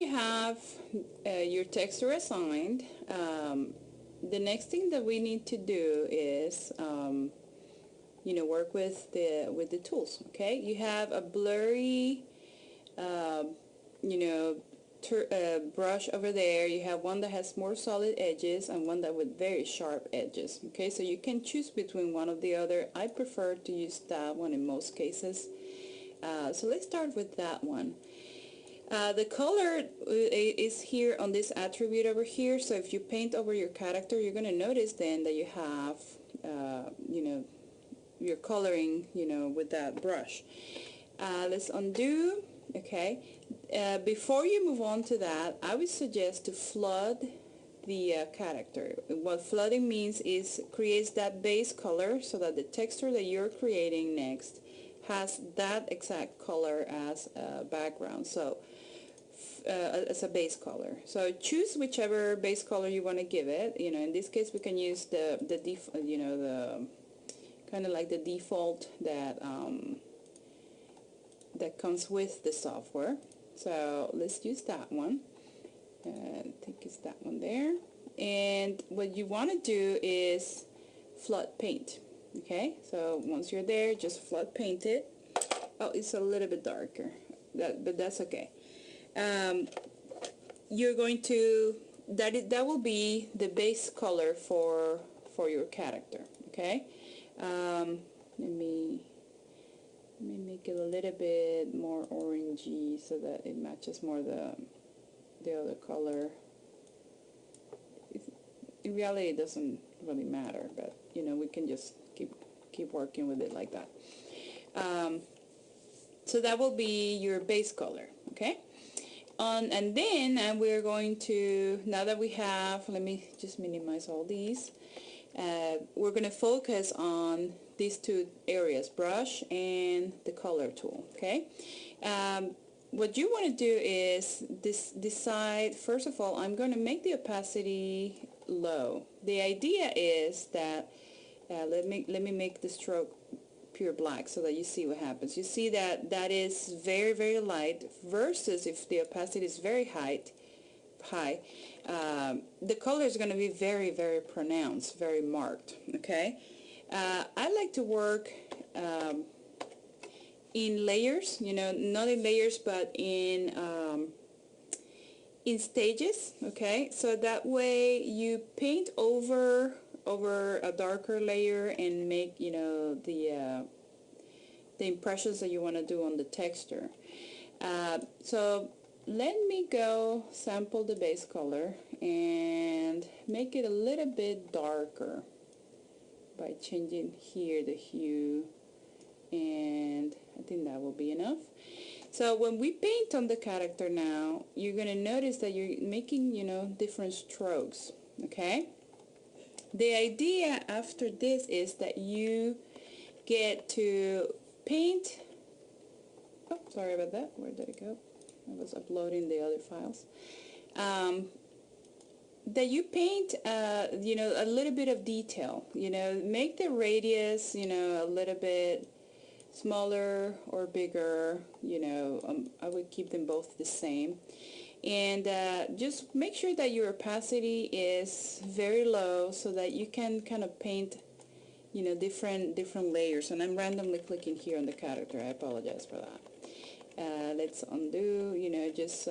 You have your texture assigned. The next thing that we need to do is work with the tools. Okay, you have a blurry you know brush over there. You have one that has more solid edges and one that with very sharp edges. Okay, so you can choose between one or the other. I prefer to use that one in most cases. So let's start with that one. The color is here on this attribute over here, so if you paint over your character, you're going to notice then that you have your coloring with that brush. Let's undo. Okay, before you move on to that, I would suggest to flood the character. What flooding means is creates that base color so that the texture that you're creating next has that exact color as a background. So as a base color. So choose whichever base color you want to give it. In this case, we can use the kind of like the default that comes with the software. So let's use that one. I think it's that one there. And what you want to do is flood paint. Okay, so once you're there, just flood paint it. Oh, it's a little bit darker, but that's okay. You're going to that will be the base color for your character. Okay, let me make it a little bit more orangey so that it matches more the other color. In reality, it doesn't really matter, but we can just keep working with it like that. So that will be your base color. Okay, and then we're going to, now that we have, let me just minimize all these. We're going to focus on these two areas, brush and the color tool. Okay, what you want to do is decide, first of all, I'm going to make the opacity low. The idea is that let me make the stroke pure black so that you see what happens. You see that that is very, very light, versus if the opacity is very high, the color is going to be very, very pronounced, very marked. Okay, I like to work in layers, not in layers, but in stages. Okay, so that way you paint over a darker layer and make the impressions that you want to do on the texture. So let me go sample the base color and make it a little bit darker by changing here the hue, and I think that will be enough. So when we paint on the character now, you're going to notice that you're making different strokes. Okay, the idea after this is that you get to paint. Oh, sorry about that. Where did it go? I was uploading the other files. That you paint, a little bit of detail. Make the radius, a little bit smaller or bigger. I would keep them both the same. And just make sure that your opacity is very low so that you can kind of paint different layers. And I'm randomly clicking here on the character. I apologize for that. Let's undo. Just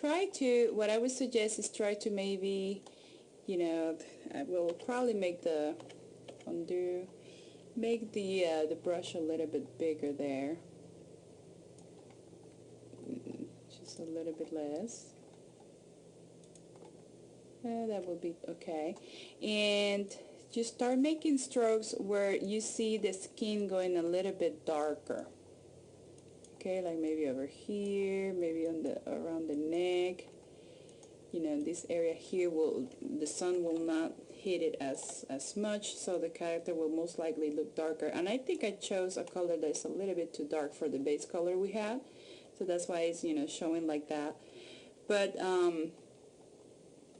try to, what I would suggest is try to maybe, I will probably make the undo, make the brush a little bit bigger there, just a little bit less. That will be okay. And just start making strokes where you see the skin going a little bit darker. Okay, like maybe over here, maybe on around the neck. This area here the sun will not hit it as much, so the character will most likely look darker. And I think I chose a color that's a little bit too dark for the base color we had, so that's why it's showing like that. But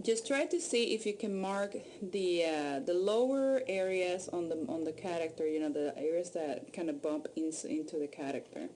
just try to see if you can mark the lower areas on the character, the areas that kind of bump into the character.